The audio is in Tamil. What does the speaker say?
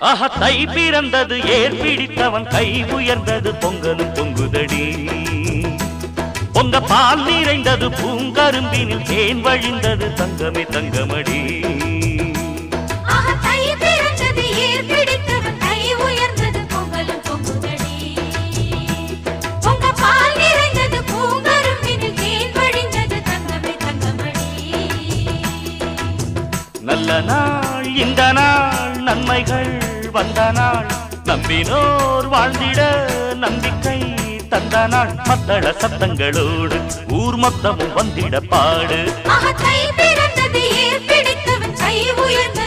ஆஹா தை பிறந்தது ஏர் பிடித்தவன் கை உயர்ந்தது பொங்கலும் பொங்குதடி பொங்க பால் நிறைந்தது பூங்கரும்பினில் தேன் வழிந்தது தங்கமே தங்கமடி நல்ல நாள் இந்த நாள் நன்மைகள் வந்த நாள் நம்பினோர் வாழ்ந்திட நம்பிக்கை தந்த நாள் மத்தள சத்தங்களோடு ஊர் மொத்தமும் வந்திட பாடு கை பிறந்தது ஏர் பிடித்தவன் கை உயர்ந்தது